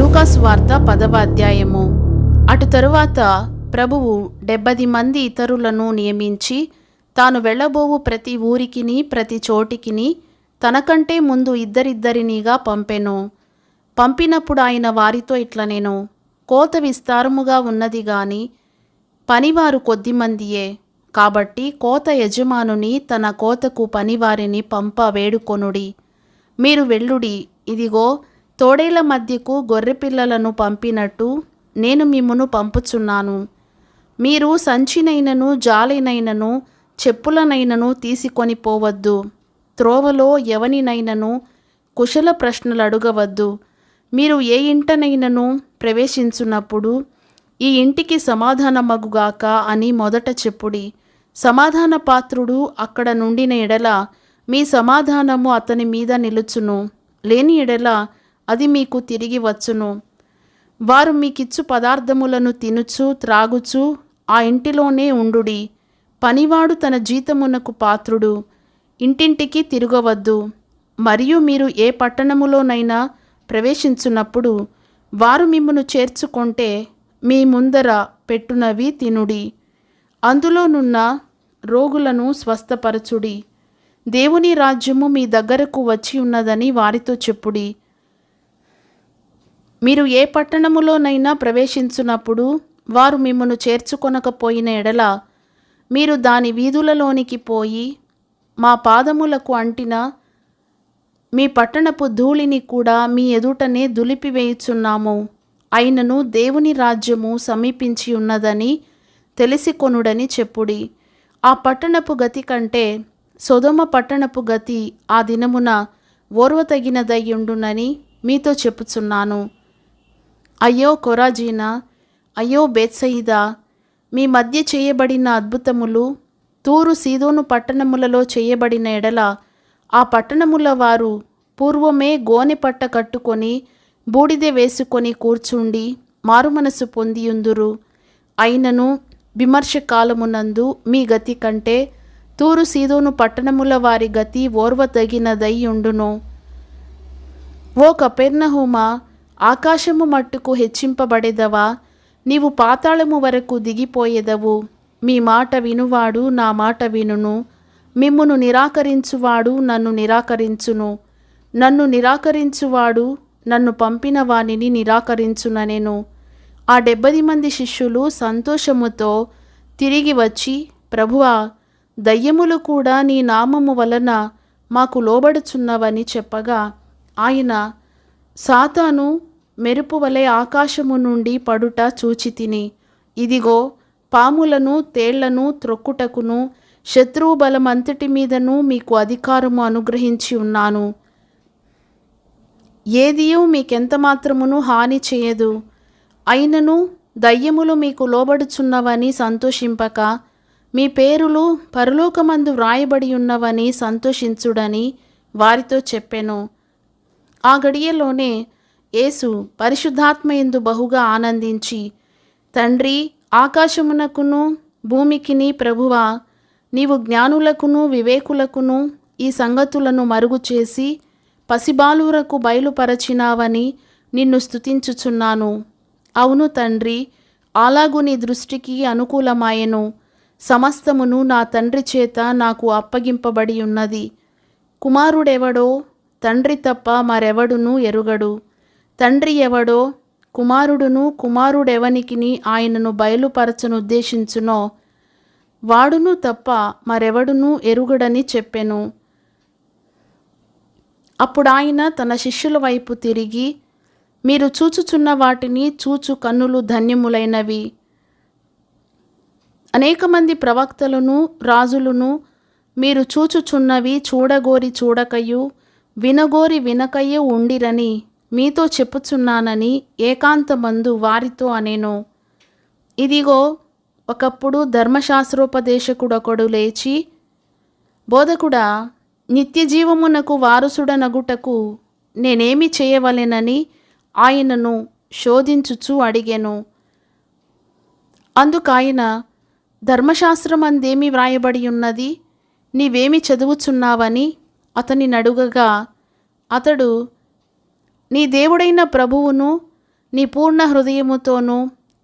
లూకాసు వార్త 10వ అధ్యాయము. అటు తరువాత ప్రభువు 70 మంది ఇతరులను నియమించి తాను వెళ్ళబోవు ప్రతి ఊరికిని ప్రతి చోటికిని తనకంటే ముందు ఇద్దరిద్దరినిగా పంపెను. పంపినప్పుడు ఆయన వారితో ఇట్లనెను, కోత విస్తారముగా ఉన్నది గాని పనివారు కొద్దిమందియే. కాబట్టి కోత యజమానుని తన కోతకు పనివారిని పంప వేడుకొనుడి. మీరు వెళ్ళుడి, ఇదిగో తోడేళ్ల మధ్యకు గొర్రెపిల్లలను పంపినట్టు నేను మిమ్మును పంపుచున్నాను. మీరు సంచినైనను జాలినైనను చెప్పులనైనను తీసుకొని పోవద్దు. త్రోవలో ఎవనినైనను కుశల ప్రశ్నలు అడగవద్దు. మీరు ఏ ఇంటనైనను ప్రవేశించున్నప్పుడు ఈ ఇంటికి సమాధానమగుగాక అని మొదట చెప్పుడి. సమాధాన పాత్రుడు అక్కడ నుండిన ఎడల మీ సమాధానము అతని మీద నిలుచును, లేని ఎడల అది మీకు తిరిగి వచ్చును. వారు మీకిచ్చు పదార్థములను తినుచు త్రాగుచు ఆ ఇంటిలోనే ఉండుడి. పనివాడు తన జీతమునకు పాత్రుడు. ఇంటింటికి తిరగవద్దు. మరియు మీరు ఏ పట్టణములోనైనా ప్రవేశించున్నప్పుడు వారు మిమ్మును చేర్చుకొంటే మీ ముందర పెట్టునవి తినుడి. అందులోనున్న రోగులను స్వస్థపరచుడి. దేవుని రాజ్యము మీ దగ్గరకు వచ్చి ఉన్నదని వారితో చెప్పుడి. మీరు ఏ పట్టణములోనైనా ప్రవేశించున్నప్పుడు వారు మిమ్మును చేర్చుకొనకపోయిన ఎడల మీరు దాని వీధులలోనికి పోయి, మా పాదములకు అంటిన మీ పట్టణపు ధూళిని కూడా మీ ఎదుటనే దులిపివేయుచున్నాము. అయినను దేవుని రాజ్యము సమీపించి ఉన్నదని తెలిసికొనుడని చెప్పుడి. ఆ పట్టణపు గతి కంటే సొదొమ పట్టణపు గతి ఆ దినమున ఓర్వతగినదయ్యుండునని మీతో చెప్పుచున్నాను. అయ్యో కొరాజీనా, అయ్యో బేత్సయిదా, మీ మధ్య చేయబడిన అద్భుతములు తూరు సీదోను పట్టణములలో చేయబడిన ఎడల ఆ పట్టణముల వారు పూర్వమే గోనె పట్ట కట్టుకొని బూడిద వేసుకొని కూర్చుండి మారుమనసు పొందియుందురు. అయినను విమర్శ కాలమునందు మీ గతి కంటే తూరు సీదోను పట్టణముల వారి గతి ఓర్వతగినదై ఉండును. ఓ కపెర్నహూమా, ఆకాశము మట్టుకు హెచ్చింపబడెదవా? నీవు పాతాళము వరకు దిగిపోయేదవు. మీ మాట వినువాడు నా మాట వినును. మిమ్మును నిరాకరించువాడు నన్ను నిరాకరించును. నన్ను నిరాకరించువాడు నన్ను పంపిన వానిని నిరాకరించుననెను. ఆ 70 మంది శిష్యులు సంతోషముతో తిరిగి వచ్చి, ప్రభువా, దయ్యములు కూడా నీ నామము వలన మాకు లోబడుచున్నవని చెప్పగా ఆయన, సాతాను మెరుపు వలె ఆకాశము నుండి పడుట చూచితిని. ఇదిగో పాములను తేళ్లను త్రొక్కుటకును శత్రువు బలమంతటి మీదను మీకు అధికారము అనుగ్రహించి ఉన్నాను. ఏదియూ మీకెంత మాత్రమును హాని చేయదు. అయినను దయ్యములు మీకు లోబడుచున్నవని సంతోషింపక మీ పేరులు పరలోకమందు వ్రాయబడి ఉన్నవని సంతోషించుడని వారితో చెప్పెను. ఆ గడియలోనే యేసు పరిశుద్ధాత్మయందు బహుగా ఆనందించి, తండ్రి, ఆకాశమునకును భూమికిని ప్రభువా, నీవు జ్ఞానులకును వివేకులకును ఈ సంగతులను మరుగు చేసి పసిబాలురకు బయలుపరచినావని నిన్ను స్తుతించుచున్నాను. అవును తండ్రి, అలాగు నీ దృష్టికి అనుకూలమాయెను. సమస్తమును నా తండ్రి చేత నాకు అప్పగింపబడి ఉన్నది. కుమారుడెవడో తండ్రి తప్ప మరెవడునూ ఎరుగడు. తండ్రి ఎవడో కుమారుడును కుమారుడెవనికిని ఆయనను బయలుపరచనుద్దేశించునో వాడును తప్ప మరెవడునూ ఎరుగడని చెప్పెను. అప్పుడాయన తన శిష్యుల వైపు తిరిగి, మీరు చూచుచున్న వాటిని చూచు కన్నులు ధన్యములైనవి. అనేక మంది ప్రవక్తలను రాజులను మీరు చూచుచున్నవి చూడగోరి చూడకయు వినగోరి వినకయు ఉండిరని మీతో చెప్పుచున్నానని ఏకాంతమందు వారితో అనెను. ఇదిగో ఒకప్పుడు ధర్మశాస్త్రోపదేశకుడొకడు లేచి, బోధకుడా, నిత్యజీవమునకు వారసుడనగుటకు నేనేమి చేయవలెనని ఆయనను శోధించుచు అడిగెను. అందుకాయన, ధర్మశాస్త్రమందేమి వ్రాయబడి ఉన్నది? నీవేమి చదువుచున్నావని అతని నడుగగా అతడు, నీ దేవుడైన ప్రభువును నీ పూర్ణ హృదయముతోనూ,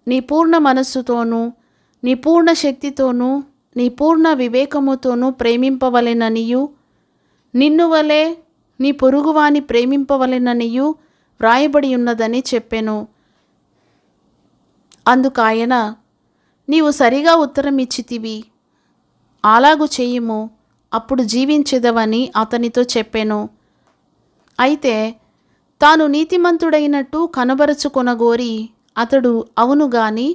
నీ పూర్ణ మనస్సుతోనూ, నీ పూర్ణ శక్తితోనూ, నీ పూర్ణ వివేకముతోనూ ప్రేమింపవలెననియు, నిన్ను వలె నీ పొరుగువాని ప్రేమింపవలెననియు వ్రాయబడి ఉన్నదని చెప్పెను. అందుకాయన, నీవు సరిగా ఉత్తరం ఇచ్చితివి, అలాగు చేయుము, అప్పుడు జీవించెదవని అతనితో చెప్పెను. అయితే తాను నీతిమంతుడైనట్టు కనబరుచుకొనగోరి అతడు అవును గాని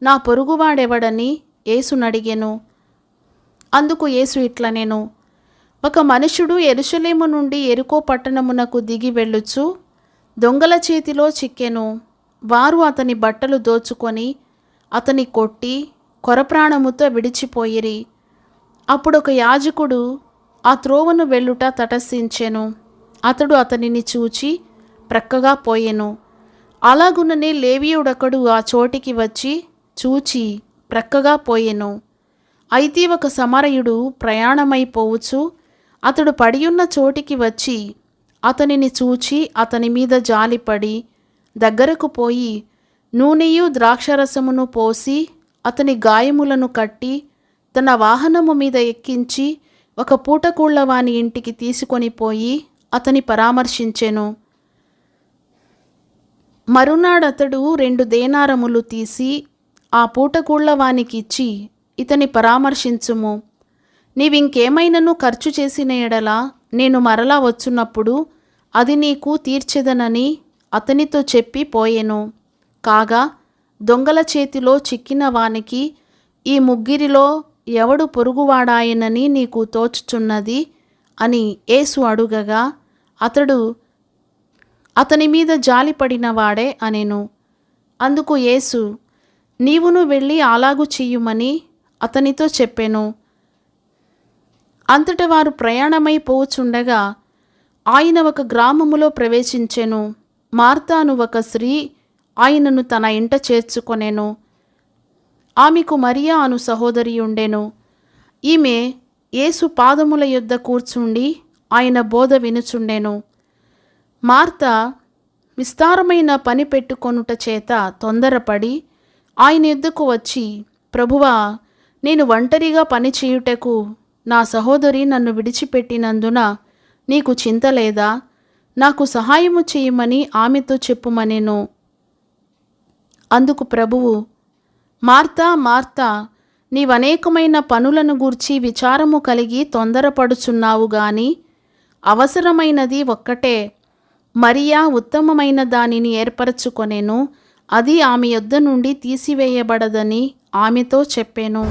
నా పొరుగువాడెవడని యేసునడిగెను. అందుకు యేసు ఇట్లనెను, ఒక మనుషుడు యెరూషలేము నుండి యెరికో పట్టణమునకు దిగి వెళ్ళుచు దొంగల చేతిలో చిక్కెను. వారు అతని బట్టలు దోచుకొని అతని కొట్టి కొరప్రాణముతో విడిచిపోయిరి. అప్పుడొక యాజకుడు ఆ త్రోవను వెళ్ళుట తటస్థించెను. అతడు అతనిని చూచి ప్రక్కగా పోయెను. అలాగుననే లేవీయుడొకడు ఆ చోటికి వచ్చి చూచి ప్రక్కగా పోయెను. అయితే ఒక సమరయుడు ప్రయాణమైపోవచ్చు అతడు పడియున్న చోటికి వచ్చి అతనిని చూచి అతని మీద జాలిపడి దగ్గరకు పోయి నూనెయు ద్రాక్షరసమును పోసి అతని గాయములను కట్టి తన వాహనము మీద ఎక్కించి ఒక పూటకూళ్ళవాని ఇంటికి తీసుకొని పోయి అతని పరామర్శించెను. మరునాడతడు 2 దేనారములు తీసి ఆ పూటకూళ్ళవానికిచ్చి ఇతని పరామర్శించుము, నీవింకేమైనను ఖర్చు చేసిన ఎడల నేను మరలా వచ్చున్నప్పుడు అది నీకు తీర్చెదనని అతనితో చెప్పి పోయెను. కాగా దొంగల చేతిలో చిక్కిన వానికి ఈ ముగ్గురిలో ఎవడు పొరుగువాడాయనని నీకు తోచుచున్నది అని యేసు అడుగగా అతడు అతని మీద జాలిపడిన వాడే అనెను. అందుకు యేసు, నీవును వెళ్ళి అలాగు చెయ్యుమని అతనితో చెప్పెను. అంతట వారు ప్రయాణమై పోవుచుండగా ఆయన ఒక గ్రామములో ప్రవేశించెను. మార్తాను ఒక స్త్రీ ఆయనను తన ఇంట చేర్చుకొనెను. ఆమెకు మరియా అను సహోదరి ఉండెను. ఈమె యేసు పాదముల యొద్ద కూర్చుండి ఆయన బోధ వినుచుండెను. మార్త విస్తారమైన పని పెట్టుకొనుట చేత తొందరపడి ఆయన యొద్దకు వచ్చి, ప్రభువా, నేను ఒంటరిగా పని చేయుటకు నా సహోదరి నన్ను విడిచిపెట్టినందున నీకు చింత లేదా? నాకు సహాయము చేయమని ఆమెతో చెప్పుమనెను. అందుకు ప్రభువు, మార్తా మార్తా, నీవనేకమైన పనులను గూర్చి విచారము కలిగి తొందరపడుచున్నావు గాని అవసరమైనది ఒక్కటే. మరియా ఉత్తమమైన దానిని ఏర్పరచుకొనెను, అది ఆమె యొద్ద నుండి తీసివేయబడదని ఆమెతో చెప్పెను.